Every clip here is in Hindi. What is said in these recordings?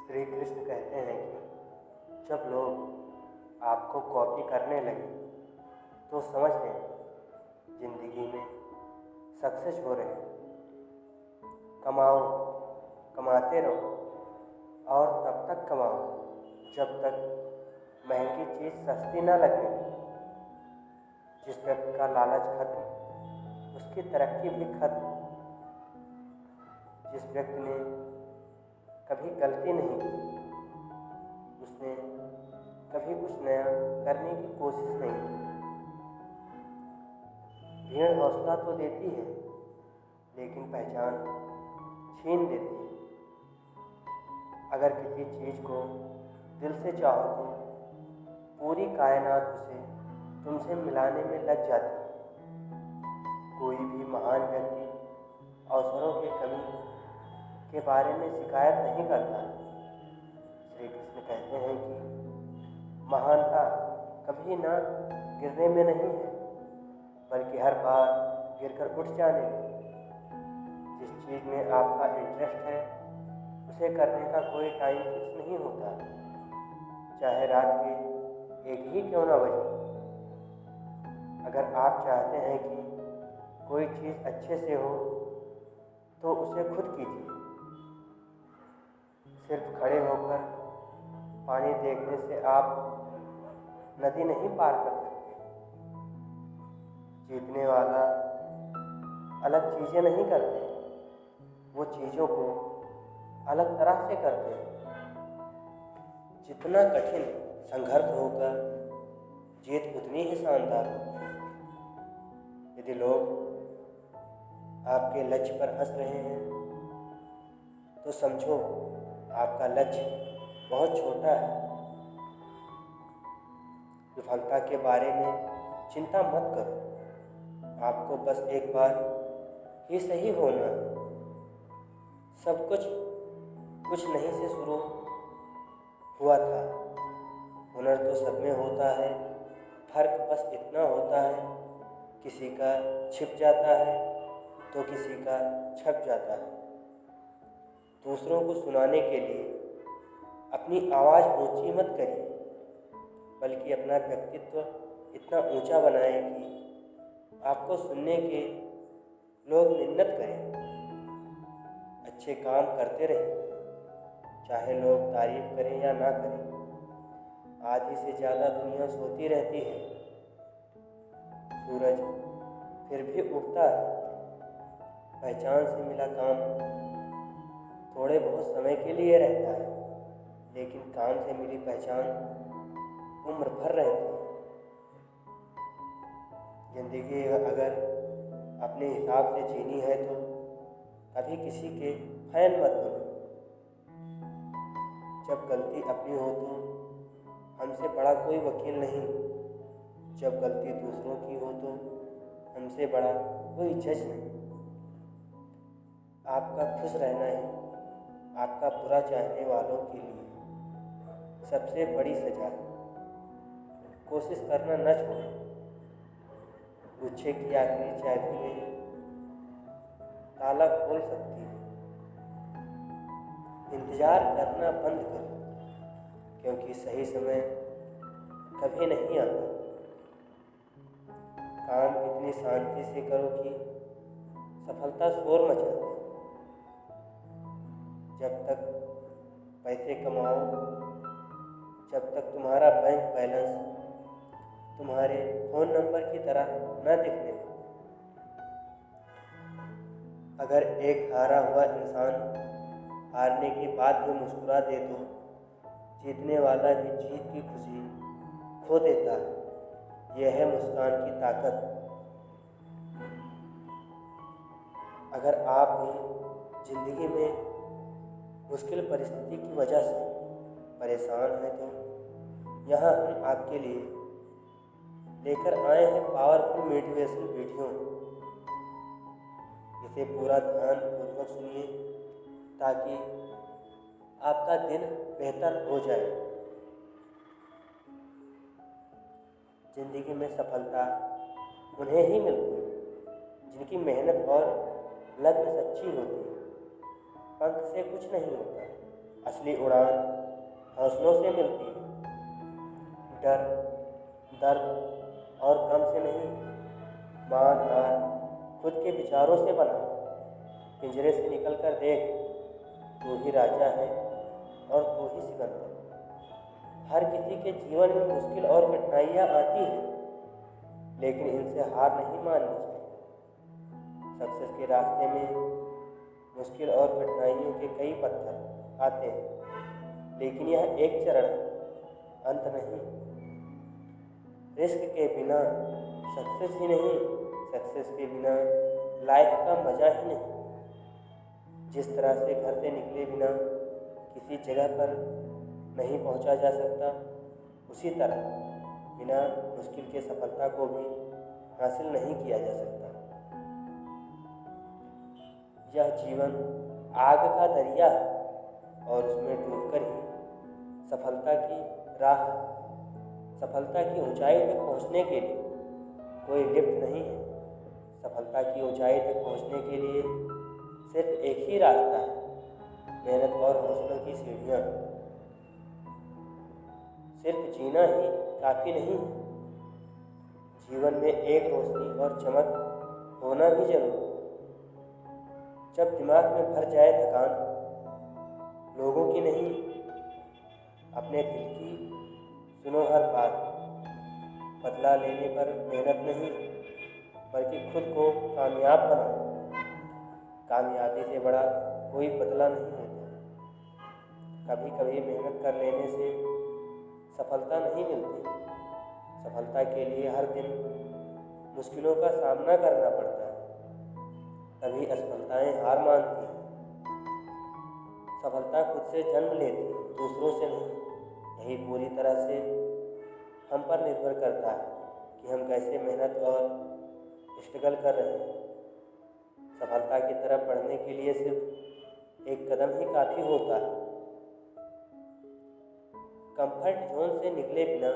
श्री कृष्ण कहते हैं कि जब लोग आपको कॉपी करने लगे तो समझ लें जिंदगी में सक्सेस हो रहे हैं। कमाओ, कमाते रहो और तब तक कमाओ जब तक महंगी चीज़ सस्ती ना लगने लगे। जिस व्यक्ति का लालच खत्म, उसकी तरक्की भी खत्म। जिस व्यक्ति ने कभी गलती नहीं की, उसने कभी कुछ नया करने की कोशिश नहीं की। भीड़ हौसला तो देती है, लेकिन पहचान छीन देती है। अगर किसी चीज़ को दिल से चाहो तो पूरी कायनात उसे तुमसे मिलाने में लग जाती है। कोई भी महान व्यक्ति अवसरों की कमी के बारे में शिकायत नहीं करता। श्री कृष्ण कहते हैं कि महानता कभी ना गिरने में नहीं है, बल्कि हर बार गिरकर उठ जाने में। जिस चीज़ में आपका इंटरेस्ट है उसे करने का कोई टाइम फिक्स नहीं होता, चाहे रात के 1 ही क्यों ना बजे। अगर आप चाहते हैं कि कोई चीज़ अच्छे से हो तो उसे खुद कीजिए। सिर्फ खड़े होकर पानी देखने से आप नदी नहीं पार कर सकते। जीतने वाला अलग चीज़ें नहीं करते, वो चीज़ों को अलग तरह से करते हैं। जितना कठिन संघर्ष होगा, जीत उतनी ही शानदार होगी। यदि लोग आपके लक्ष्य पर हंस रहे हैं तो समझो आपका लक्ष्य बहुत छोटा है। विफलता के बारे में चिंता मत करो, आपको बस एक बार ही सही होना है। सब कुछ नहीं से शुरू हुआ था। हुनर तो सब में होता है, फर्क बस इतना होता है, किसी का छिप जाता है तो किसी का छप जाता है। दूसरों को सुनाने के लिए अपनी आवाज़ ऊंची मत करिए, बल्कि अपना व्यक्तित्व इतना ऊंचा बनाएं कि आपको सुनने के लोग मिन्नत करें। अच्छे काम करते रहें, चाहे लोग तारीफ करें या ना करें। आधी से ज़्यादा दुनिया सोती रहती है, सूरज फिर भी उगता है। पहचान से मिला काम थोड़े बहुत समय के लिए रहता है, लेकिन काम से मिली पहचान उम्र भर रहती है। जिंदगी अगर अपने हिसाब से जीनी है तो कभी किसी के फैन मत बनो। जब गलती अपनी हो तो हमसे बड़ा कोई वकील नहीं, जब गलती दूसरों की हो तो हमसे बड़ा कोई जज नहीं। आपका खुश रहना ही आपका बुरा चाहने वालों के लिए सबसे बड़ी सजा है। कोशिश करना न छोड़ें। गुच्छे की आखिरी चाबी में ताला खोल सकती है। इंतजार करना बंद करो, क्योंकि सही समय कभी नहीं आता। काम इतनी शांति से करो कि सफलता शोर मचा दे। जब तक पैसे कमाओ, जब तक तुम्हारा बैंक बैलेंस तुम्हारे फ़ोन नंबर की तरह न दिखने दो। अगर एक हारा हुआ इंसान हारने के बाद भी मुस्कुरा दे तो जीतने वाला भी जीत की खुशी खो देता है। यह है मुस्कान की ताकत। अगर आप भी जिंदगी में मुश्किल परिस्थिति की वजह से परेशान हैं तो यहाँ हम आपके लिए लेकर आए हैं पावरफुल मोटिवेशन वीडियो। इसे पूरा ध्यानपूर्वक सुनिए ताकि आपका दिन बेहतर हो जाए। जिंदगी में सफलता उन्हें ही मिलती है जिनकी मेहनत और लगन सच्ची होती है। पंख से कुछ नहीं होता, असली उड़ान हौसलों से मिलती है। डर, दर्द और गम से नहीं, मान हार खुद के विचारों से बना। पिंजरे से निकल कर देख, तू ही राजा है और तू ही सिकंदर। हर किसी के जीवन में मुश्किल और कठिनाइयाँ आती हैं, लेकिन इनसे हार नहीं माननी चाहिए। सक्सेस के रास्ते में मुश्किल और कठिनाइयों के कई पत्थर आते हैं, लेकिन यह एक चरण, अंत नहीं। रिस्क के बिना सक्सेस ही नहीं, सक्सेस के बिना लाइफ का मजा ही नहीं। जिस तरह से घर से निकले बिना किसी जगह पर नहीं पहुंचा जा सकता, उसी तरह बिना मुश्किल के सफलता को भी हासिल नहीं किया जा सकता। यह जीवन आग का दरिया है और उसमें डूबकर ही सफलता की राह, सफलता की ऊंचाई तक पहुंचने के लिए कोई लिफ्ट नहीं है। सफलता की ऊंचाई तक पहुंचने के लिए सिर्फ एक ही रास्ता है, मेहनत और हौसलों की सीढ़ियाँ। सिर्फ जीना ही काफ़ी नहीं है, जीवन में एक रोशनी और चमक होना भी जरूरी है। जब दिमाग में भर जाए थकान, लोगों की नहीं अपने दिल की सुनो हर बात। बदला लेने पर मेहनत नहीं, बल्कि खुद को कामयाब बनाओ। कामयाबी से बड़ा कोई बदला नहीं होता। कभी कभी मेहनत कर लेने से सफलता नहीं मिलती। सफलता के लिए हर दिन मुश्किलों का सामना करना पड़ता है, तभी असफलताएं हार मानती हैं। सफलता खुद से जन्म लेती है, दूसरों से नहीं। यही पूरी तरह से हम पर निर्भर करता है कि हम कैसे मेहनत और स्ट्रगल कर रहे हैं। सफलता की तरफ बढ़ने के लिए सिर्फ एक कदम ही काफ़ी होता है। कंफर्ट जोन से निकले बिना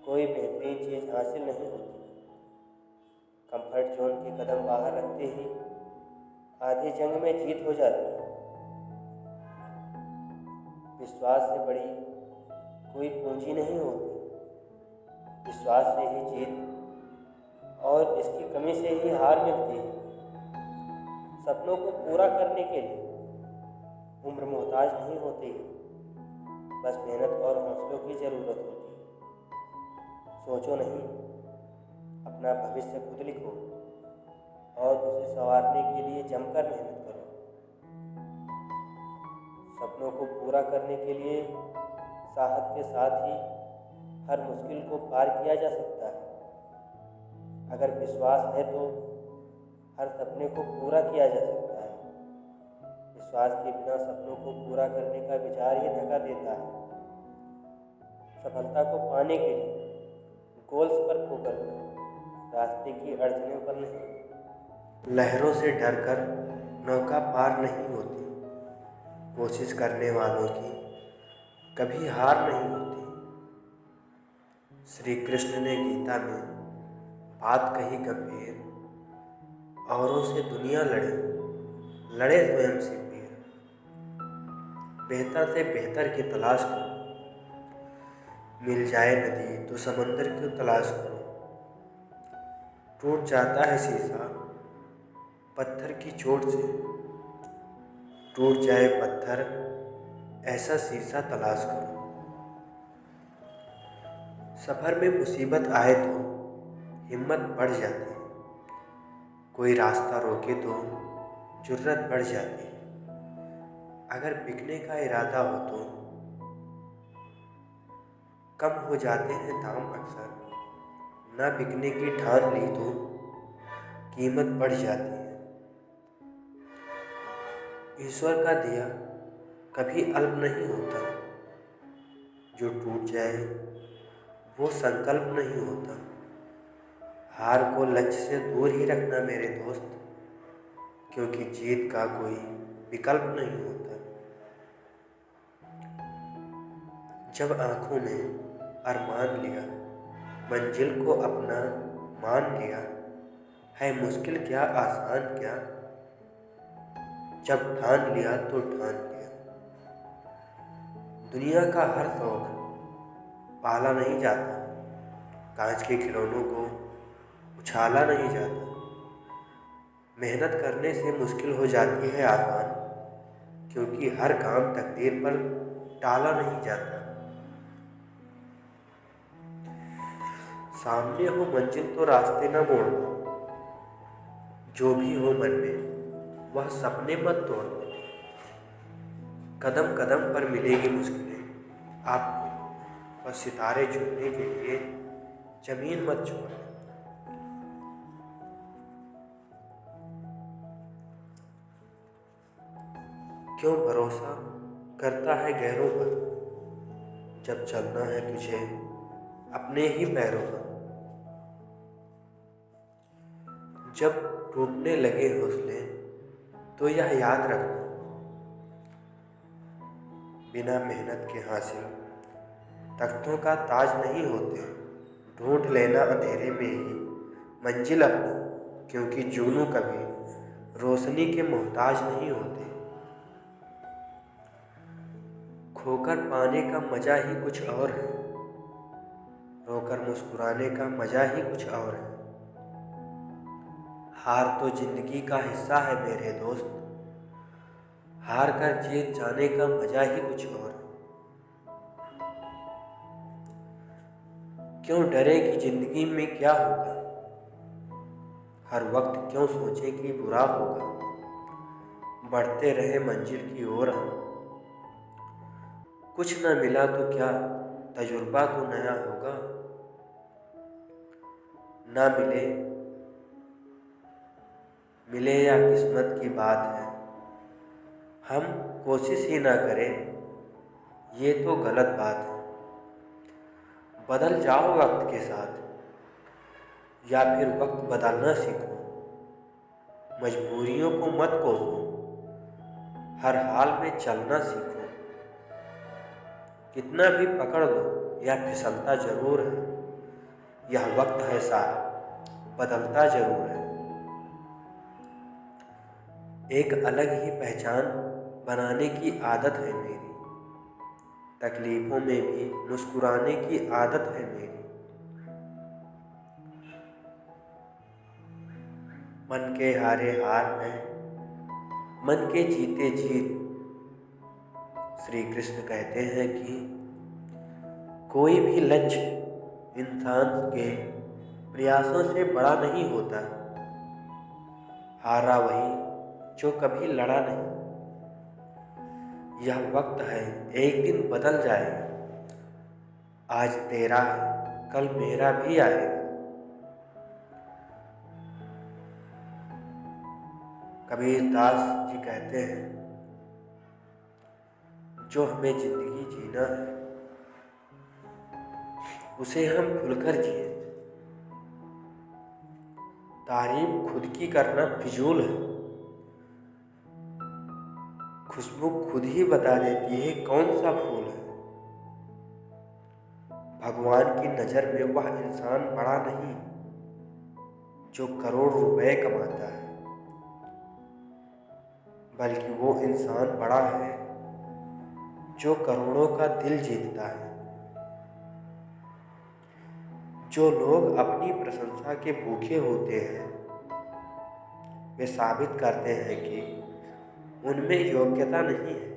कोई बेहतरीन चीज़ हासिल नहीं होती। कंफर्ट जोन के कदम बाहर रखते ही आधी जंग में जीत हो जाती है। विश्वास से बड़ी कोई पूंजी नहीं होती। विश्वास से ही जीत और इसकी कमी से ही हार मिलती है। सपनों को पूरा करने के लिए उम्र मोहताज नहीं होती है, बस मेहनत और हौसलों की ज़रूरत होती है। सोचो नहीं, अपना भविष्य खुद लिखो और उसे संवारने के लिए जमकर मेहनत करो। सपनों को पूरा करने के लिए साहस के साथ ही हर मुश्किल को पार किया जा सकता है। अगर विश्वास है तो हर सपने को पूरा किया जा सकता है। विश्वास के बिना सपनों को पूरा करने का विचार ही थका देता है। सफलता को पाने के लिए गोल्स पर फोकस करो, रास्ते की अड़चनों पर नहीं। लहरों से डरकर नौका पार नहीं होती। कोशिश करने वालों की कभी हार नहीं होती। श्री कृष्ण ने गीता में बात कही गंभीर, औरों से दुनिया लड़े, लड़े स्वयं से पीर। बेहतर से बेहतर की तलाश करो, मिल जाए नदी तो समंदर की तलाश करो। टूट जाता है शीशा पत्थर की चोट से, टूट जाए पत्थर ऐसा शीशा तलाश करो। सफ़र में मुसीबत आए तो हिम्मत बढ़ जाती है, कोई रास्ता रोके तो जुर्रत बढ़ जाती है। अगर बिकने का इरादा हो तो कम हो जाते हैं दाम अक्सर, ना बिकने की ठान ली तो कीमत बढ़ जाती है। ईश्वर का दिया कभी अल्प नहीं होता, जो टूट जाए वो संकल्प नहीं होता। हार को लक्ष्य से दूर ही रखना मेरे दोस्त, क्योंकि जीत का कोई विकल्प नहीं होता। जब आंखों में अरमान लिया, मंजिल को अपना मान लिया, है मुश्किल क्या आसान क्या, जब ठान लिया तो ठान लिया। दुनिया का हर शौक पाला नहीं जाता, कांच के खिलौनों को उछाला नहीं जाता। मेहनत करने से मुश्किल हो जाती है आसान, क्योंकि हर काम तकदीर पर टाला नहीं जाता। सामने हो मंजिल तो रास्ते न मोड़ना, जो भी हो मन में वह सपने मत तोड़ना। कदम कदम पर मिलेगी मुश्किलें आपको, बस सितारे चुनने के लिए जमीन मत छोड़ना। क्यों भरोसा करता है गैरों पर, जब चलना है तुझे अपने ही पैरों पर। जब टूटने लगे हौसले तो यह याद रखना, बिना मेहनत के हासिल तख्तों का ताज नहीं होते। ढूंढ लेना अंधेरे में ही मंजिल अपनी, क्योंकि जुगनू कभी रोशनी के मोहताज नहीं होते। खोकर पाने का मजा ही कुछ और है, रोकर मुस्कुराने का मजा ही कुछ और है। हार तो जिंदगी का हिस्सा है मेरे दोस्त, हार कर जीत जाने का मजा ही कुछ और है। क्यों डरे कि जिंदगी में क्या होगा, हर वक्त क्यों सोचे कि बुरा होगा। बढ़ते रहे मंजिल की ओर हम, कुछ न मिला तो क्या तजुर्बा तो नया होगा। ना मिले मिले या किस्मत की बात है, हम कोशिश ही ना करें ये तो गलत बात है। बदल जाओ वक्त के साथ, या फिर वक्त बदलना सीखो। मजबूरियों को मत कोसो, हर हाल में चलना सीखो। कितना भी पकड़ लो यह फिसलता जरूर है, यह वक्त है साहब बदलता जरूर है। एक अलग ही पहचान बनाने की आदत है मेरी, तकलीफों में भी मुस्कुराने की आदत है मेरी। मन के हारे हार में, मन के जीते जीत। श्री कृष्ण कहते हैं कि कोई भी लक्ष्य इंसान के प्रयासों से बड़ा नहीं होता। हारा वही जो कभी लड़ा नहीं। यह वक्त है एक दिन बदल जाएगा, आज तेरा है कल मेरा भी आएगा। कबीरदास जी कहते हैं, जो हमें जिंदगी जीना है उसे हम खुलकर जिए। तारीफ खुद की करना फिजूल है, खुशबू खुद ही बता देती है कौन सा फूल है। भगवान की नज़र में वह इंसान बड़ा नहीं जो करोड़ रुपए कमाता है, बल्कि वो इंसान बड़ा है जो करोड़ों का दिल जीतता है। जो लोग अपनी प्रशंसा के भूखे होते हैं वे साबित करते हैं कि उनमें योग्यता नहीं है।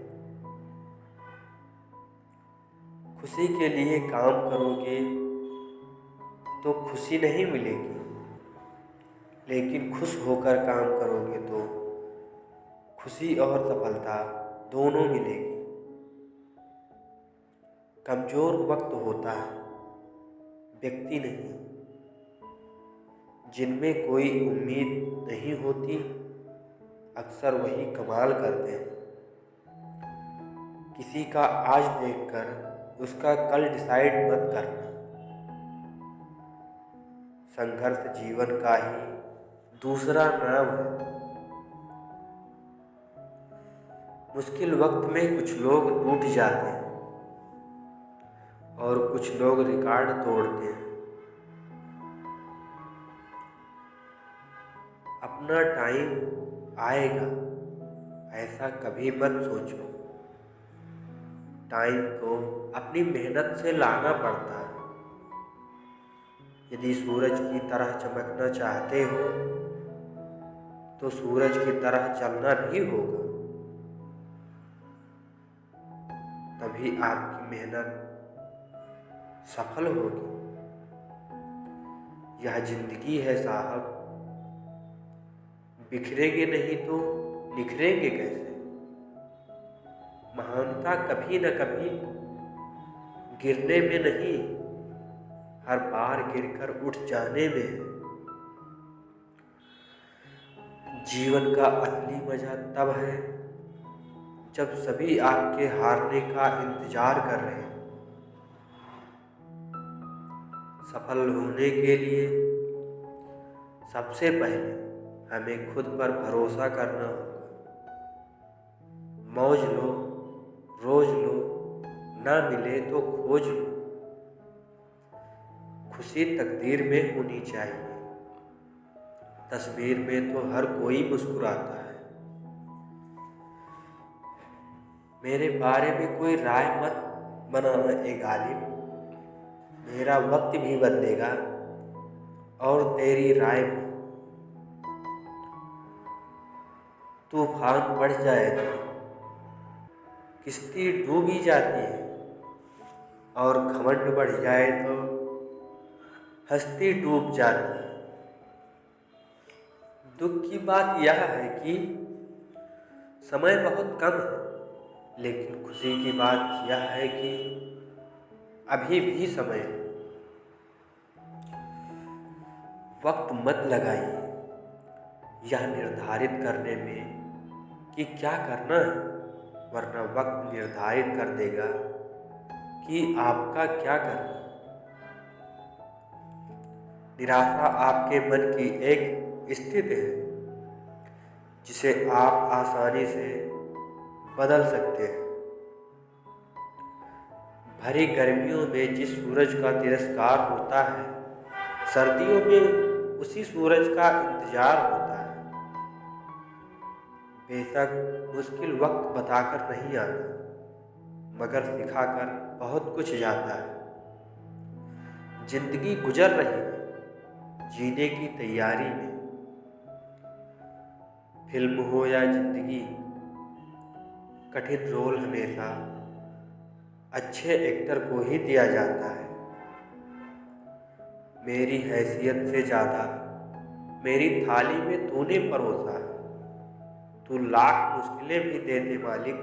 खुशी के लिए काम करोगे तो खुशी नहीं मिलेगी, लेकिन खुश होकर काम करोगे तो खुशी और सफलता दोनों मिलेगी। कमजोर वक्त होता है, व्यक्ति नहीं। जिनमें कोई उम्मीद नहीं होती अक्सर वही कमाल करते हैं। किसी का आज देखकर उसका कल डिसाइड मत करना। संघर्ष जीवन का ही दूसरा नाम है। मुश्किल वक्त में कुछ लोग टूट जाते हैं और कुछ लोग रिकॉर्ड तोड़ते हैं। अपना टाइम आएगा ऐसा कभी मत सोचो, टाइम को अपनी मेहनत से लाना पड़ता है। यदि सूरज की तरह चमकना चाहते हो तो सूरज की तरह चलना भी होगा, तभी आपकी मेहनत सफल होगी। यह जिंदगी है साहब, बिखरेंगे नहीं तो निखरेंगे कैसे। महानता कभी न कभी गिरने में नहीं, हर बार गिरकर उठ जाने में है। जीवन का असली मजा तब है जब सभी आपके हारने का इंतजार कर रहे हैं। सफल होने के लिए सबसे पहले हमें खुद पर भरोसा करना होगा। मौज लो, रोज लो, ना मिले तो खोज लो। खुशी तकदीर में होनी चाहिए, तस्वीर में तो हर कोई मुस्कुराता है। मेरे बारे में कोई राय मत बनाना ए गालिब, मेरा वक्त भी बदलेगा और तेरी राय भी। तूफान बढ़ जाए तो किश्ती डूब ही जाती है, और घमंड बढ़ जाए तो हस्ती डूब जाती है। दुख की बात यह है कि समय बहुत कम है, लेकिन खुशी की बात यह है कि अभी भी समय है। वक्त मत लगाइए यह निर्धारित करने में कि क्या करना है, वरना वक्त निर्धारित कर देगा कि आपका क्या करना है। निराशा आपके मन की एक स्थिति है जिसे आप आसानी से बदल सकते हैं। भरी गर्मियों में जिस सूरज का तिरस्कार होता है, सर्दियों में उसी सूरज का इंतजार होता है। बेशक मुश्किल वक्त बताकर नहीं आता, मगर सिखाकर बहुत कुछ जाता है। जिंदगी गुजर रही है जीने की तैयारी में। फिल्म हो या जिंदगी, कठिन रोल हमेशा अच्छे एक्टर को ही दिया जाता है। मेरी हैसियत से ज़्यादा मेरी थाली में तूने परोसा है। तू लाख मुश्किलें भी दे दे मालिक,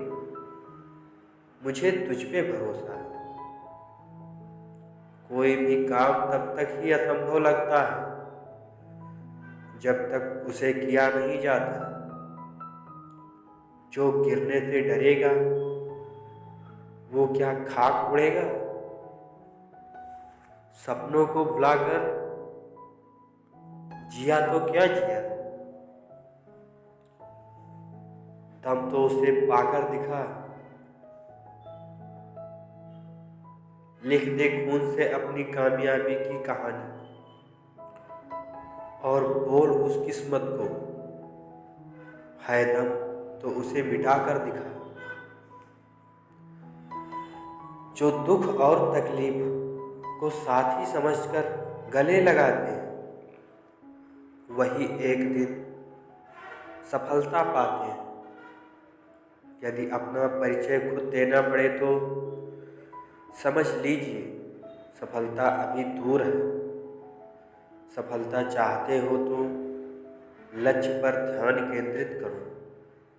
मुझे तुझ पे भरोसा है। कोई भी काम तब तक ही असंभव लगता है जब तक उसे किया नहीं जाता। जो गिरने से डरेगा वो क्या खाक उड़ेगा। सपनों को भुलाकर जिया तो क्या जिया, दम तो उसे पाकर दिखा। लिख दे खून से अपनी कामयाबी की कहानी और बोल उस किस्मत को, है दम तो उसे मिटा कर दिखा। जो दुख और तकलीफ को साथी समझकर गले लगाते हैं, वही एक दिन सफलता पाते हैं। यदि अपना परिचय खुद देना पड़े तो समझ लीजिए सफलता अभी दूर है। सफलता चाहते हो तो लक्ष्य पर ध्यान केंद्रित करो,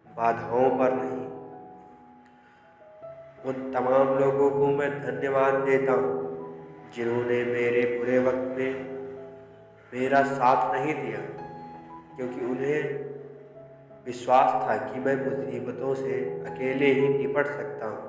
बाधाओं पर नहीं। उन तमाम लोगों को मैं धन्यवाद देता हूँ जिन्होंने मेरे बुरे वक्त में मेरा साथ नहीं दिया, क्योंकि उन्हें विश्वास था कि मैं मुसीबतों से अकेले ही निपट सकता हूँ।